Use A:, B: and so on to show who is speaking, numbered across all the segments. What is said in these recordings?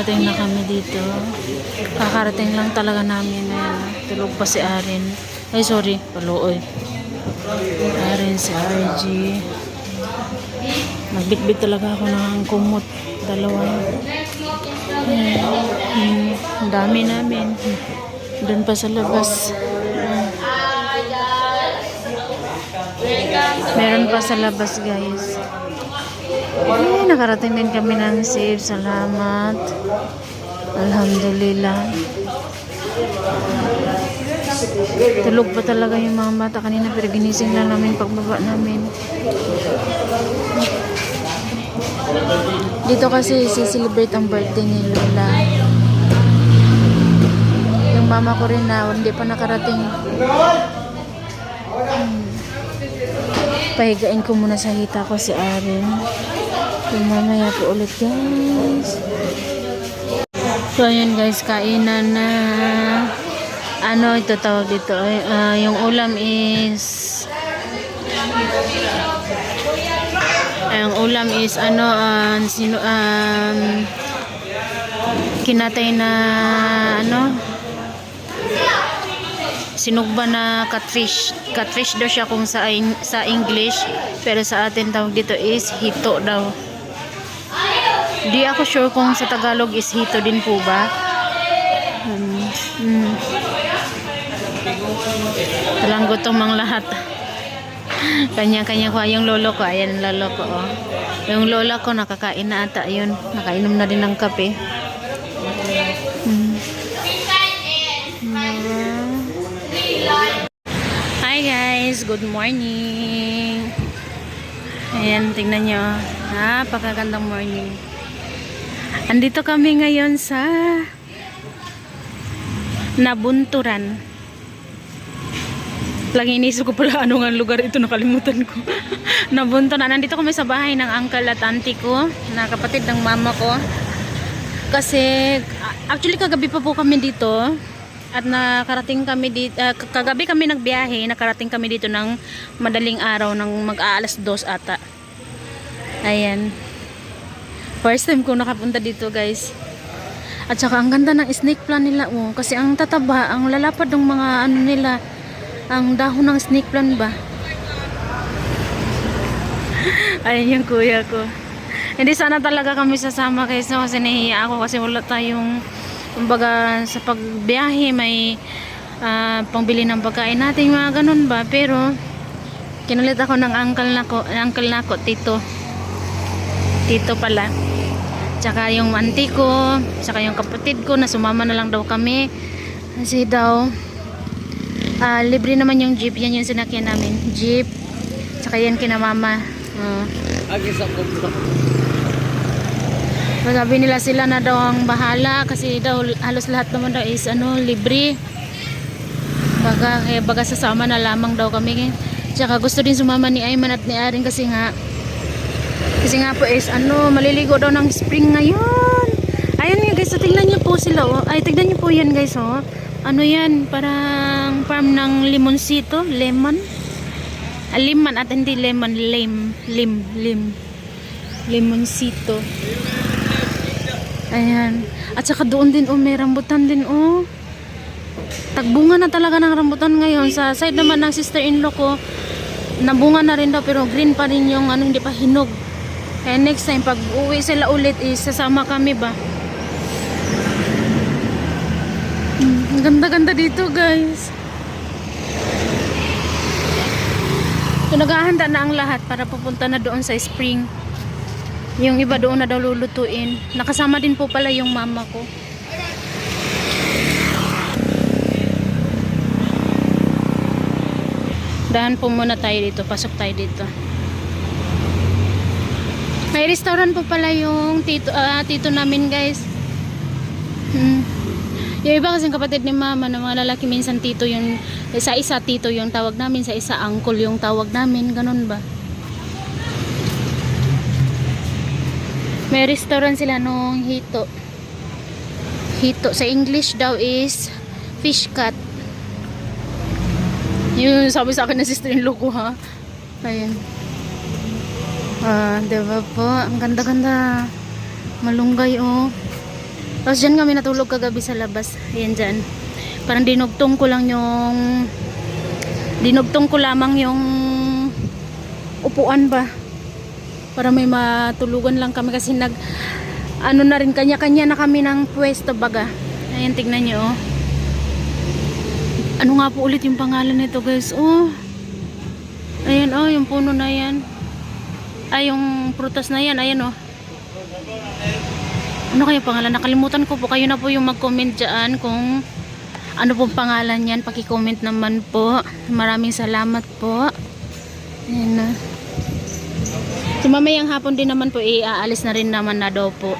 A: Nakarating na kami dito. Kakarating lang talaga namin. Ayan, tulog pa si Aren. Ay, sorry. Paluoy. Aren, si RG. Nagbitbit talaga ako ng kumot. Dalawa. Ayan. Ang dami namin. Doon pa sa labas. Meron pa sa labas, guys. Ay, nakarating din kami ng safe. Salamat. Alhamdulillah. Tulog pa talaga yung mga bata kanina, pero ginising lang namin pagbaba namin. Dito kasi si-celebrate ang birthday ni Lola. Yung mama ko rin na hindi pa nakarating. Pahigain ko muna sa hita ko si Aren. Yung mamaya po ulit, guys. So ayun guys, kainan na. Ano ito tawag dito? Yung ulam is kinatay na sinugba na catfish. Catfish daw siya kung sa English, pero sa atin tawag dito is hito daw. Di ako sure kung sa Tagalog is hito din po ba. Talang gutom ang lahat. Kanya-kanya ko. Yung lolo ko, ayan lolo ko. Oh. Yung lola ko nakakain na ata. Ayun, nakainom na din ng kape. Hi guys, good morning. Ayan, tingnan nyo. Napakagandang morning. Andito kami ngayon sa Nabunturan. Lagi inisip ko pala ano nga lugar ito, nakalimutan ko. Nabunturan. Nandito kami sa bahay ng uncle at auntie ko, na kapatid ng mama ko. Kasi actually kagabi pa po kami dito. At nakarating kami dito, kagabi kami nagbiyahe, nakarating kami dito ng madaling araw, ng mag-aalas 2 ata. Ayan. First time ko nakapunta dito, guys. At saka ang ganda ng snake plant nila, oh. Kasi ang tataba, ang lalapad ng mga ano nila, ang dahon ng snake plant ba. Ayan yung kuya ko. Hindi sana talaga kami sasama kasi nahihiya ako kasi wala tayong, kumbaga sa pagbiyahe may pangbili ng pagkain natin, mga ganun ba. Pero kinulit ako ng uncle nako, tito pala, tsaka yung auntie ko, tsaka yung kapatid ko na sumama na lang daw kami kasi daw libre naman yung jeep. Yan yung sinakyan namin, jeep, tsaka yan kina mama. Sabi nila sila na daw ang bahala kasi daw halos lahat naman daw is libre. Baga sasama na lamang daw kami. Tsaka gusto din sumama ni Ayman at ni Aren kasi nga po is maliligo daw ng spring ngayon. Ayun nga guys, so tingnan niyo po sila, oh. Ay, tignan niyo po yan guys, oh. Ano yan, parang farm ng limonsito, lemon. Limon at hindi lemon, limonsito. Ayan. At saka doon din, oh, may rambutan din, oh. Tagbunga na talaga ng rambutan ngayon. Sa side naman ng sister-in-law ko, nabunga na rin daw, pero green pa rin yung hindi pa hinog. Kaya next time, pag uwi sila ulit, sasama kami ba. Ang ganda-ganda dito, guys. So, naghahanda na ang lahat para pupunta na doon sa spring. Yung iba doon na daw lulutuin. Nakasama din po pala yung mama ko. Dahan po muna tayo dito. Pasok tayo dito. May restaurant po pala yung tito namin, guys. Yung iba kasing kapatid ni mama na mga lalaki, minsan tito yung isa tito yung tawag namin, sa isa uncle yung tawag namin. Ganun ba? May restaurant sila nung hito. Hito sa English daw is fish cut. Yung sabi sa akin na sister-in-law ko, ha. Ayan. Diba po? Ang ganda-ganda. Malunggay, oh. Tapos dyan kami natulog kagabi sa labas. Ayan dyan. Parang dinugtong ko lamang yung upuan ba. Para may matulugan lang kami kasi ano na rin, kanya-kanya na kami ng pwesto baga. Ayan, tignan nyo oh. Ano nga po ulit yung pangalan nito guys? Oh. Ayan oh, yung puno na yan. Ay, yung prutas na yan. Ayan oh. Ano kaya pangalan? Nakalimutan ko po. Kayo na po yung mag-comment dyan kung ano pong pangalan yan. Paki-comment naman po. Maraming salamat po. Ayan na. So mamayang hapon din naman po, aalis na rin naman na daw po.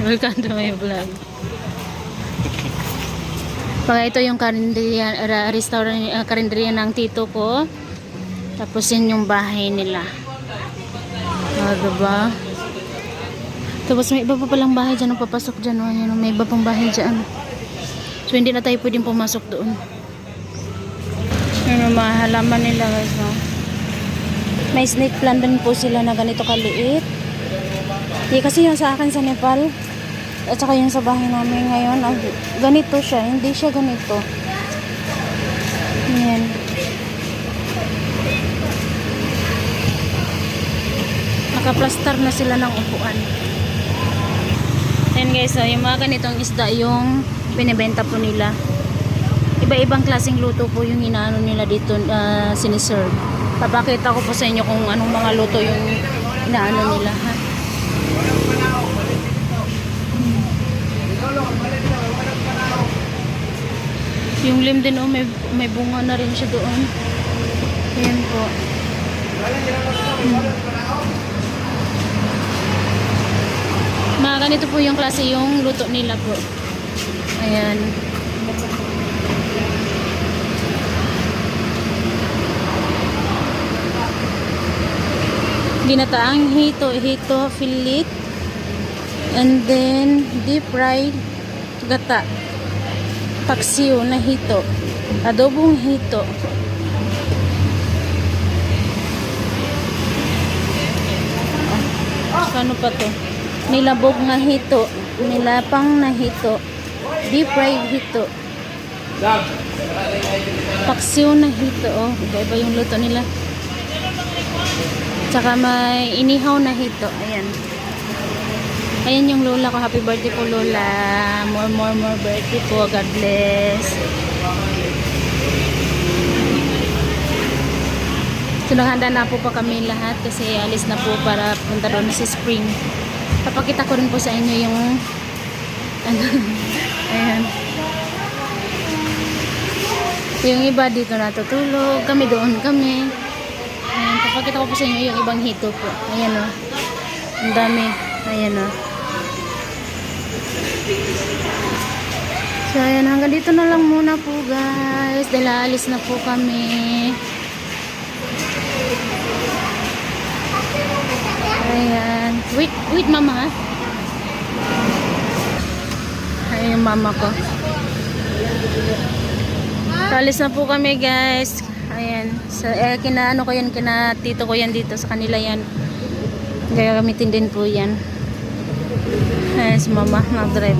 A: Welcome to my vlog. Pag ito yung karinderya ng tito ko. Tapos yun yung bahay nila. Diba? Tapos may iba pa palang bahay dyan. Papasok dyan. May iba pang bahay dyan. So hindi na tayo pwedeng pumasok doon. Yung mga halaman nila guys. No? May snake plant din po sila na ganito kaliit. Kasi yung sa akin sa Nepal. At saka yung sa bahay namin ngayon. Ganito siya. Hindi siya ganito. Yan. Nakaplastar na sila ng upuan. Ayan guys, so yung mga ganitong isda yung binibenta po nila. Iba-ibang klaseng luto po yung inaano nila dito, siniserve. Papakita ko po sa inyo kung anong mga luto yung inaano nila. Ha? Yung lim din oh, may bunga na rin siya doon. Ayan po. Mga ganito po yung klase yung luto nila po. Ayan. Ginataang hito fillet. And then deep fried gata. Paksiw na hito. Adobong hito. Ano pa to? Nilabog na hito, nilapang na hito, deep fried hito, paksiw na hito. Oh, iba-iba yung luto nila. Tsaka may inihaw na hito. Ayan. Ayan yung lola ko. Happy birthday po lola. More birthday po. God bless. So naghanda na po pa kami lahat kasi alis na po para punta doon si Spring. Papakita ko rin po sa inyo yung ano, ayan. Yung iba dito natutulog, kami doon kami. Ayan, papakita ko po sa inyo yung ibang hito po. Ayan o. Ang dami. Ayan o. So ayan, hanggang dito na lang muna po guys. Dahil alis na po kami. Ayan. Wait mama ha. Ayan yung mama ko. Alis na po kami guys. Ayan. So, kina tito ko yan dito sa kanila yan. Gagamitin din po yan. Ayan si mama mag-drive.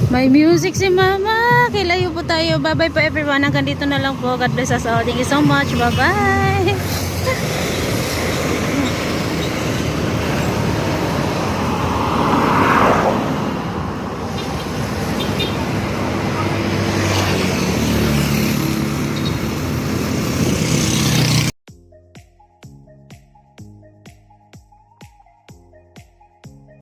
A: May music si mama. Kailayo po tayo. Bye bye po everyone. Hanggang dito na lang po. God bless us all. Thank you so much. Bye bye.